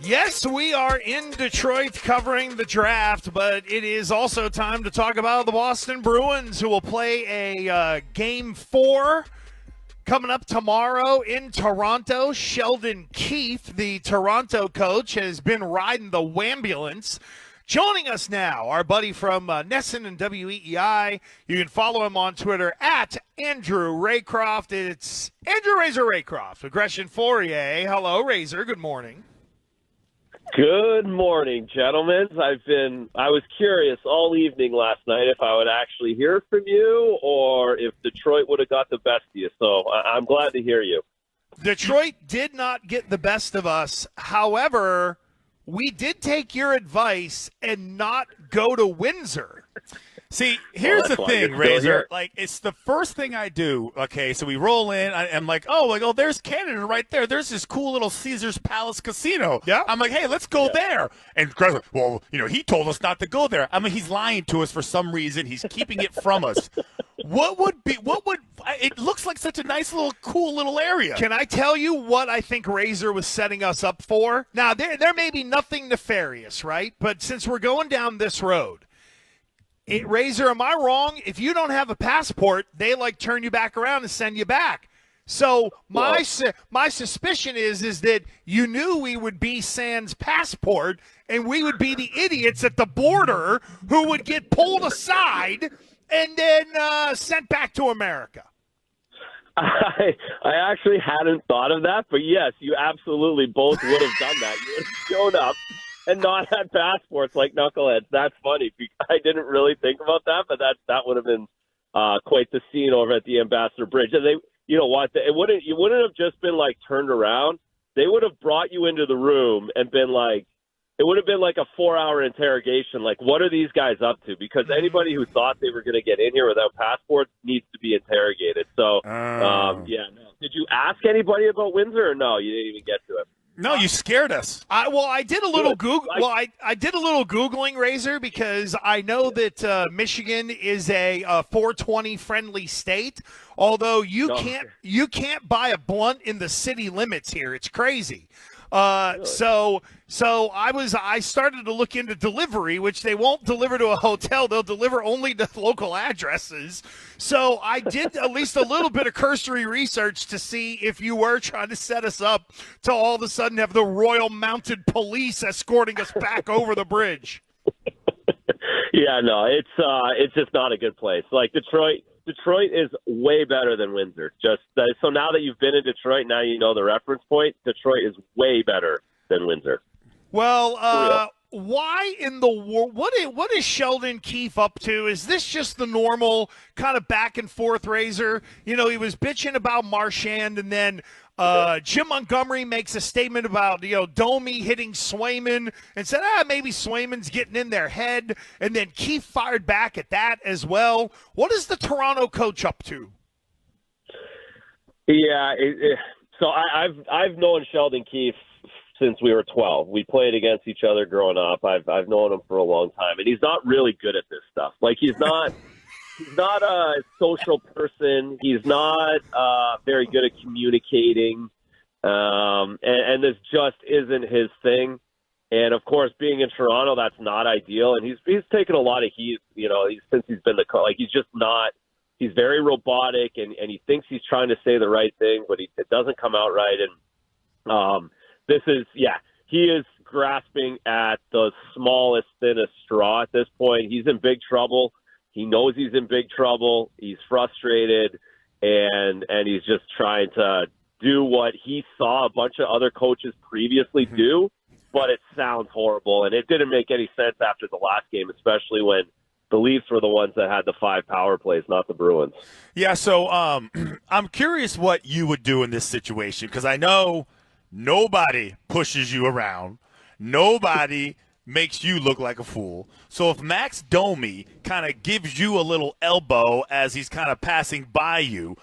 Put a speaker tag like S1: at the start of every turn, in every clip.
S1: Yes, we are in Detroit covering the draft, but it is also time to talk about the Boston Bruins, who will play a Game 4 coming up tomorrow in Toronto. Sheldon Keefe, the Toronto coach, has been riding the wambulance. Joining us now, our buddy from Nesson and WEEI. You can follow him on Twitter at Andrew Raycroft. It's Andrew Razor Raycroft. Aggression Fourier. Hello, Razor. Good morning.
S2: Good morning, gentlemen. I was curious all evening last night if I would actually hear from you or if Detroit would have got the best of you. So I'm glad to hear you.
S1: Detroit did not get the best of us. However, we did take your advice and not go to Windsor.
S3: See, here's the thing, Razor. Like, it's the first thing I do. Okay, so we roll in. I'm like, oh, there's Canada right there. There's this cool little Caesar's Palace Casino.
S1: Yeah.
S3: I'm like, hey, let's go there. And Greg's like, well, he told us not to go there. I mean, he's lying to us for some reason. He's keeping it from us. It looks like such a nice little, cool little area.
S1: Can I tell you what I think Razor was setting us up for? Now, there may be nothing nefarious, right? But since we're going down this road, Razor, am I wrong? If you don't have a passport, they turn you back around and send you back. So my suspicion is that you knew we would be sans passport, and we would be the idiots at the border who would get pulled aside and then sent back to America.
S2: I actually hadn't thought of that, but yes, you absolutely both would have done that. You would have shown up and not had passports like knuckleheads. That's funny. I didn't really think about that, but that would have been quite the scene over at the Ambassador Bridge. And you wouldn't have just been turned around. They would have brought you into the room and been it would have been a 4-hour interrogation. What are these guys up to? Because anybody who thought they were going to get in here without passports needs to be interrogated. So, no. Did you ask anybody about Windsor or no? You didn't even get to it.
S3: No, you scared us.
S1: I did a little I did a little Googling, Razor, because I know that Michigan is a 420 friendly state. Although you can't buy a blunt in the city limits here. It's crazy. Really? So I started to look into delivery, which they won't deliver to a hotel. They'll deliver only to local addresses. So I did at least a little bit of cursory research to see if you were trying to set us up to all of a sudden have the Royal Mounted Police escorting us back over the bridge.
S2: Yeah, no, it's just not a good place. Detroit is way better than Windsor. So now that you've been in Detroit, now you know the reference point. Detroit is way better than Windsor.
S1: Well, why in the world? What is Sheldon Keefe up to? Is this just the normal kind of back and forth, Razor? He was bitching about Marchand, and then Jim Montgomery makes a statement about Domi hitting Swayman and said, maybe Swayman's getting in their head, and then Keefe fired back at that as well. What is the Toronto coach up to?
S2: Yeah, so I've known Sheldon Keefe since we were 12. We played against each other growing up. I've known him for a long time, and he's not really good at this stuff. He's not. He's not a social person. He's not very good at communicating, and this just isn't his thing. And of course, being in Toronto, that's not ideal. And he's taken a lot of heat. Since he's been he's just not. He's very robotic, and he thinks he's trying to say the right thing, but it doesn't come out right. And he is grasping at the smallest, thinnest straw at this point. He's in big trouble. He knows he's in big trouble. He's frustrated, and he's just trying to do what he saw a bunch of other coaches previously do, but it sounds horrible, and it didn't make any sense after the last game, especially when the Leafs were the ones that had the 5 power plays, not the Bruins.
S3: Yeah, so I'm curious what you would do in this situation, because I know nobody pushes you around. Nobody makes you look like a fool. So if Max Domi kind of gives you a little elbow as he's kind of passing by you,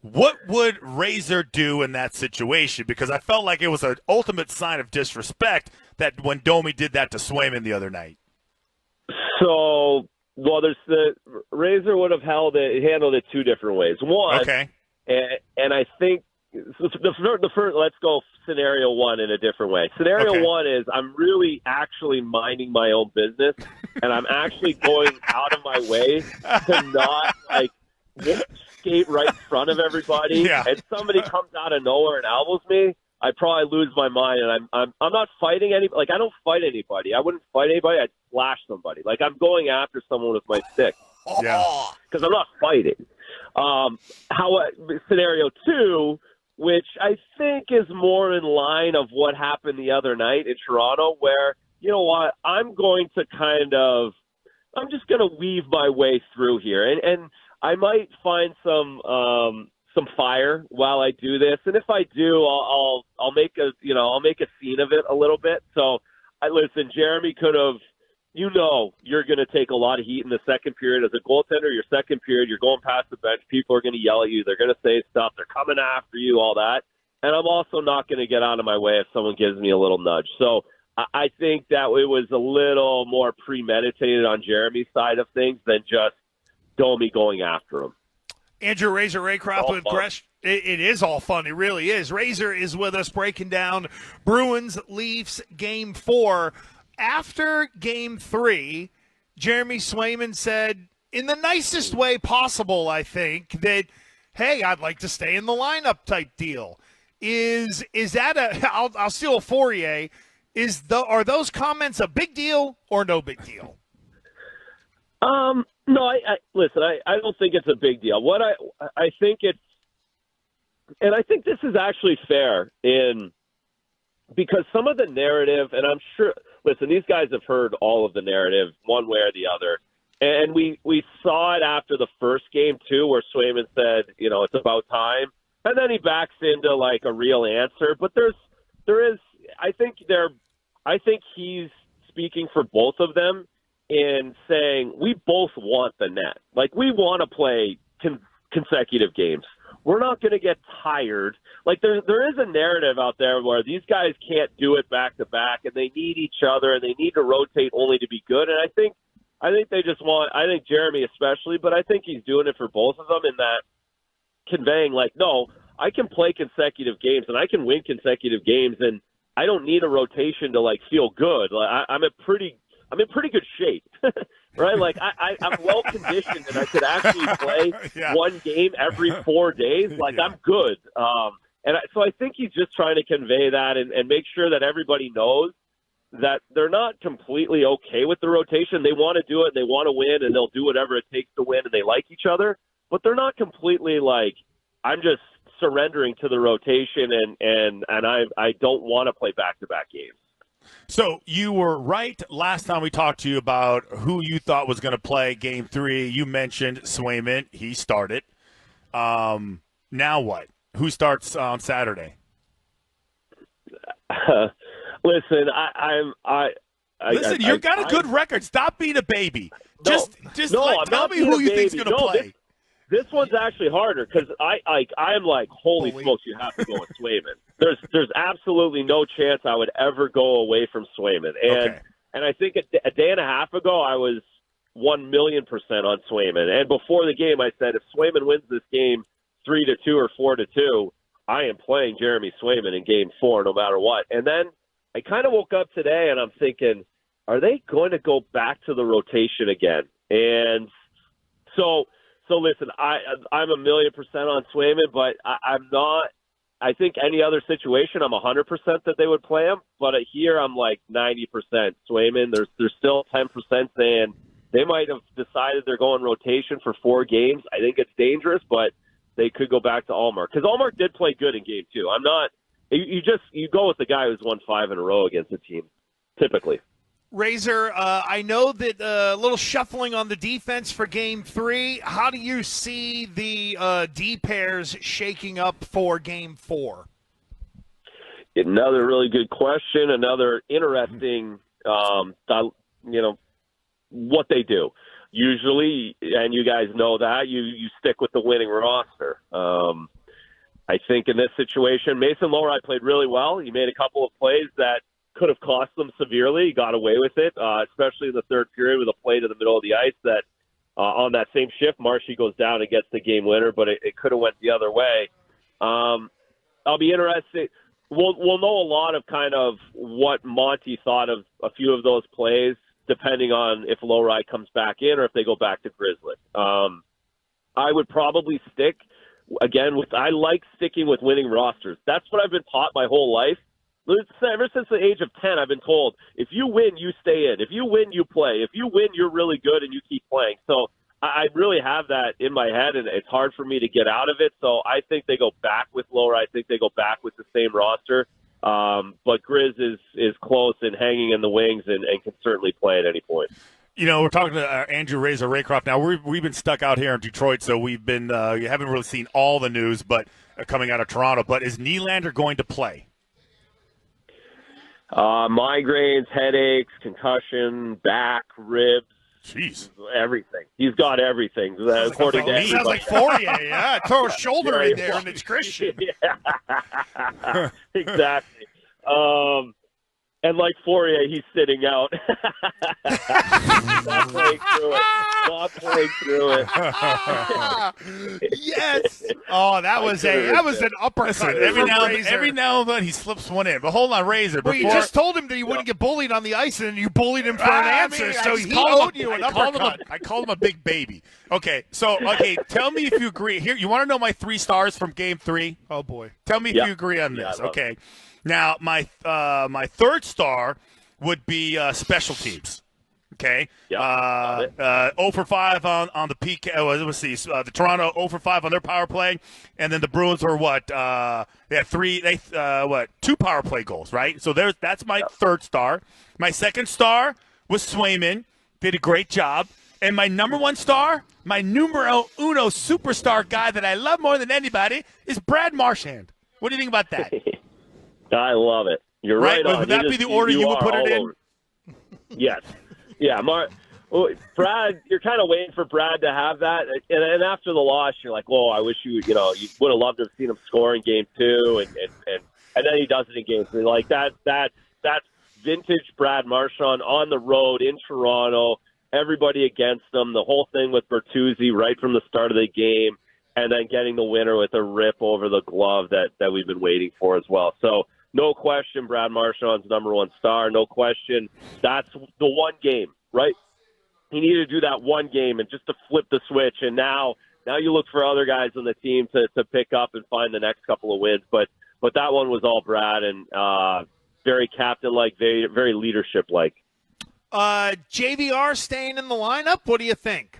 S3: what would Razor do in that situation? Because I felt like it was an ultimate sign of disrespect that when Domi did that to Swayman the other night.
S2: So, there's the Razor would have handled it 2 different ways. One,
S3: okay,
S2: and I think the first, let's go scenario one in a different way. Scenario one is I'm really actually minding my own business, and I'm actually going out of my way to not like skate right in front of everybody. And somebody comes out of nowhere and elbows me. I probably lose my mind, and I'm not fighting any. Like, I don't fight anybody. I wouldn't fight anybody. I'd slash somebody. Like, I'm going after someone with my stick. Because I'm not fighting. Scenario two, which I think is more in line of what happened the other night in Toronto, where, you know what, I'm just going to weave my way through here, and I might find some fire while I do this, and if I do, I'll make a scene of it a little bit. So, listen, Jeremy could have. You're going to take a lot of heat in the second period. As a goaltender, your second period, you're going past the bench. People are going to yell at you. They're going to say stuff. They're coming after you, all that. And I'm also not going to get out of my way if someone gives me a little nudge. So I think that it was a little more premeditated on Jeremy's side of things than just Domi going after him.
S1: Andrew Razor Raycroft with Gresh. It is all fun. It really is. Razor is with us breaking down Bruins Leafs Game 4. After Game 3, Jeremy Swayman said, in the nicest way possible, I think, that, hey, I'd like to stay in the lineup type deal. Is that I'll steal a Fourier. Are those comments a big deal or no big deal?
S2: No, listen, I don't think it's a big deal. What I think it's, and I think this is actually fair because some of the narrative, and I'm sure, listen, these guys have heard all of the narrative one way or the other. And we saw it after the first game, too, where Swayman said, it's about time. And then he backs into, like, a real answer. But I think he's speaking for both of them in saying we both want the net. Like, we want to play consecutive games. We're not going to get tired. Like, there is a narrative out there where these guys can't do it back-to-back, and they need each other, and they need to rotate only to be good. And I think they just want – I think Jeremy especially, but I think he's doing it for both of them in that conveying, like, no, I can play consecutive games, and I can win consecutive games, and I don't need a rotation to, like, feel good. Like, I'm in pretty good shape, right? Like I'm well conditioned, and I could actually play one game every 4 days. Like I'm good, so I think he's just trying to convey that and make sure that everybody knows that they're not completely okay with the rotation. They want to do it, they want to win, and they'll do whatever it takes to win, and they like each other. But they're not completely like I'm just surrendering to the rotation, and I don't want to play back-to-back games.
S3: So you were right last time we talked to you about who you thought was going to play Game 3. You mentioned Swayman. He started. Now what? Who starts on Saturday?
S2: Listen,
S3: Listen, you've got a good record. Stop being a baby. Tell me who you think's going to play.
S2: This one's actually harder because I'm like, holy smokes, you have to go with Swayman. There's absolutely no chance I would ever go away from Swayman. And I think a day and a half ago I was 1,000,000% on Swayman. And before the game I said if Swayman wins this game 3-2 or 4-2, I am playing Jeremy Swayman in Game 4 no matter what. And then I kind of woke up today and I'm thinking, are they going to go back to the rotation again? And so listen, I'm 1,000,000% on Swayman, but I'm not. I think any other situation, I'm 100% that they would play him. But here, I'm like 90% Swayman. There's still 10% saying they might have decided they're going rotation for 4 games. I think it's dangerous, but they could go back to Allmark because Allmark did play good in Game 2. I'm not. You go with the guy who's won 5 in a row against the team, typically.
S1: Razor, I know that a little shuffling on the defense for Game 3. How do you see the D pairs shaking up for Game 4?
S2: Another really good question. Another interesting, what they do. Usually, and you guys know that, you stick with the winning roster. I think in this situation, Mason Lohrei played really well. He made a couple of plays that could have cost them severely. He got away with it, especially in the third period with a play to the middle of the ice that on that same shift, Marshy goes down and gets the game winner, but it could have went the other way. I'll be interested. We'll know a lot of kind of what Monty thought of a few of those plays, depending on if Lowry comes back in or if they go back to Grizzly. I would probably stick again with. I like sticking with winning rosters. That's what I've been taught my whole life. Ever since the age of 10, I've been told, if you win, you stay in. If you win, you play. If you win, you're really good and you keep playing. So I really have that in my head, and it's hard for me to get out of it. So I think they go back with Lowry. I think they go back with the same roster. But Grizz is close and hanging in the wings and can certainly play at any point.
S3: You know, we're talking to Andrew Razor Raycroft. Now, we've been stuck out here in Detroit, so we've been you haven't really seen all the news but coming out of Toronto. But is Nylander going to play?
S2: Migraines, headaches, concussion, back, ribs.
S3: Jeez.
S2: Everything. He's got everything. According to
S1: sounds like Fourier, yeah. Throw a shoulder in there and it's Christian.
S2: Yeah. Exactly. And like Fourier, he's sitting out. Not playing through it. Not playing through it.
S1: Yes. Oh, that was an uppercut.
S3: Listen, every now and then he slips one in. But hold on, Razor.
S1: Well, you just told him that he wouldn't get bullied on the ice, and you bullied him for an answer. So he owed you an uppercut.
S3: I called him a big baby. Okay, tell me if you agree. Here, you want to know my 3 stars from Game 3?
S1: Oh boy.
S3: Tell me if you agree on this. Okay. Now, my 3rd star would be special teams. Okay. 0 for 5 on the PK. Let's see. The Toronto 0 for 5 on their power play, and then the Bruins were what? They had 2 power play goals, right? So that's my 3rd star. My 2nd star was Swayman. Did a great job. And my number 1 star, my numero uno superstar guy that I love more than anybody, is Brad Marchand. What do you think about that?
S2: I love it. You're right on.
S3: Would that be the order you would put it in?
S2: Yes. Yeah, Brad, you're kind of waiting for Brad to have that. And after the loss, you're like, whoa, I wish you would have loved to have seen him score in Game 2. And then he does it in Game 3. Like, that's vintage Brad Marchand on the road in Toronto, everybody against him, the whole thing with Bertuzzi right from the start of the game, and then getting the winner with a rip over the glove that we've been waiting for as well. So, no question, Brad Marchand's number 1 star. No question. That's the one game, right? He needed to do that one game and just to flip the switch. And now you look for other guys on the team to pick up and find the next couple of wins. But that one was all Brad, and very captain-like, very leadership-like.
S1: JVR staying in the lineup? What do you think?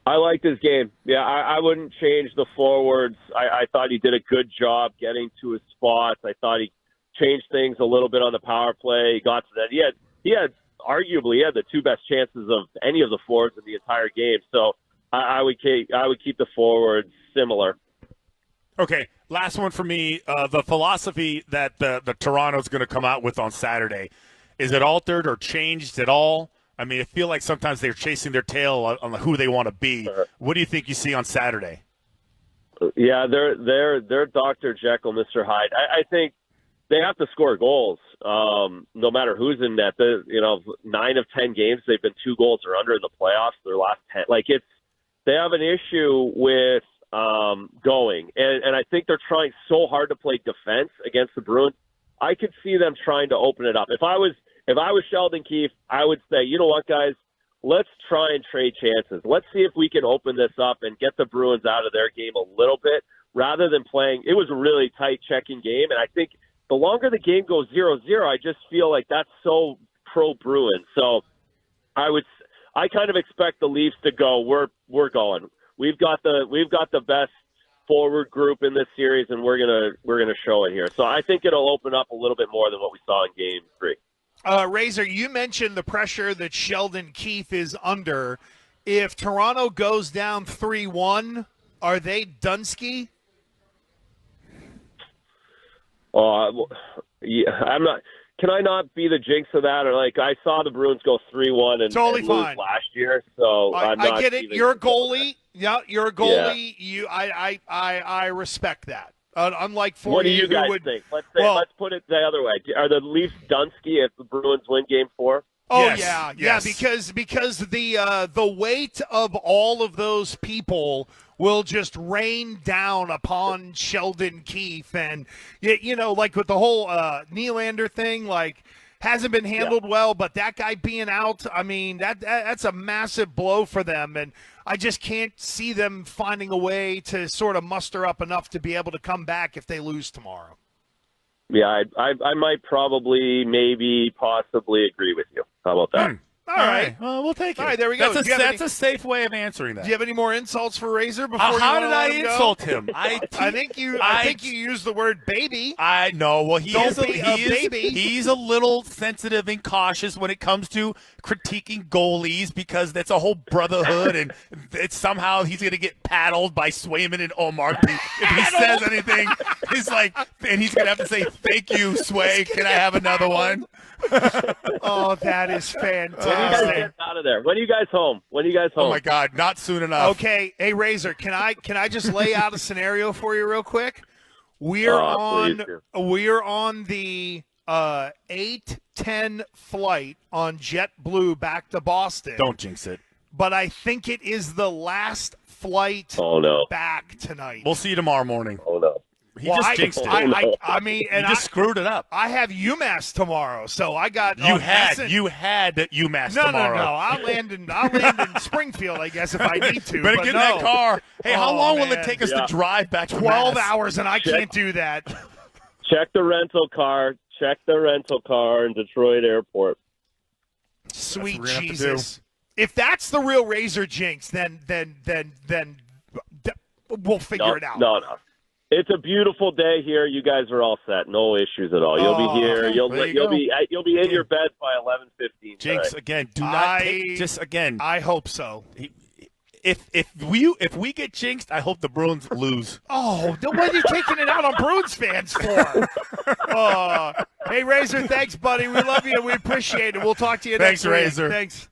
S2: I liked his game. Yeah, I wouldn't change the forwards. I thought he did a good job getting to his spots. I thought he changed things a little bit on the power play. He got to that. He had arguably the 2 best chances of any of the forwards in the entire game. So I would keep the forwards similar.
S3: Okay, last one for me. The philosophy that the Toronto's going to come out with on Saturday, is it altered or changed at all? I mean, I feel like sometimes they're chasing their tail on who they want to be. What do you think you see on Saturday?
S2: Yeah, they're Dr. Jekyll, Mr. Hyde. I think they have to score goals, no matter who's in net. 9 of 10 games they've been 2 goals or under in the playoffs. Their last 10, they have an issue with going, and I think they're trying so hard to play defense against the Bruins. I could see them trying to open it up. If I was Sheldon Keefe, I would say, you know what, guys, let's try and trade chances. Let's see if we can open this up and get the Bruins out of their game a little bit rather than playing. It was a really tight checking game, and I think the longer the game goes 0-0, I just feel like that's so pro-Bruins. So I kind of expect the Leafs to go, we're going. We've got the best forward group in this series, and we're gonna show it here. So I think it'll open up a little bit more than what we saw in Game 3.
S1: Razor, you mentioned the pressure that Sheldon Keefe is under. If Toronto goes down 3-1, are they Dunsky?
S2: Yeah, I'm not. Can I not be the jinx of that? Or I saw the Bruins go 3-1 and
S1: totally
S2: lose
S1: fine
S2: last year, so I'm not.
S1: I get it. You're a goalie. Yeah, you're a goalie.
S2: Yeah.
S1: I respect that. Unlike Fourier,
S2: what do you guys think? Let's put it the other way. Are the Leafs Dunsky if the Bruins win Game 4?
S1: Oh
S3: yes.
S1: yeah, because the weight of all of those people will just rain down upon Sheldon Keefe. And, like with the whole Nylander thing, like, hasn't been handled well, but that guy being out, I mean, that's a massive blow for them. And I just can't see them finding a way to sort of muster up enough to be able to come back if they lose tomorrow.
S2: Yeah, I might probably, maybe, possibly agree with you. How about that?
S1: All right.
S3: Well, we'll take it.
S1: All right, there we go.
S3: That's a safe way of answering that.
S1: Do you have any more insults for Razor before
S3: How did I insult
S1: go?
S3: him?
S1: I think you used the word baby.
S3: I know. Well,
S1: baby.
S3: He's a little sensitive and cautious when it comes to critiquing goalies because that's a whole brotherhood, and it's somehow he's going to get paddled by Swayman and Omar if he says anything. He's like, and he's going to have to say, "Thank you, Sway. Can I have another one?"
S1: Oh, that is fantastic.
S2: When you guys get out of there? When are you guys home?
S3: Oh my God, not soon enough.
S1: Okay, hey Razor, can I just lay out a scenario for you real quick? We're on the 8:10 flight on JetBlue back to Boston.
S3: Don't jinx it.
S1: But I think it is the last flight back tonight.
S3: We'll see you tomorrow morning.
S2: Oh no.
S3: He just jinxed it.
S1: I mean, and
S3: you just screwed it up.
S1: I have UMass tomorrow, so I got
S3: you had UMass tomorrow.
S1: No. I'll land in Springfield, I guess, if I need to.
S3: Better get in that car. Hey, how long will it take us to drive back to
S1: 12
S3: Mass?
S1: hours, and I can't do that.
S2: Check the rental car. Check the rental car in Detroit Airport.
S1: Sweet Jesus! If that's the real Razor jinx, then we'll figure it out.
S2: No. It's a beautiful day here. You guys are all set. No issues at all. You'll be here. You'll be in your bed by 11:15.
S3: Jinx again. Do not just again.
S1: I hope so.
S3: If we get jinxed, I hope the Bruins lose.
S1: Oh, what are you taking it out on Bruins fans for? Hey Razor, thanks, buddy. We love you. We appreciate it. We'll talk to you next week.
S3: Razor.
S1: Thanks.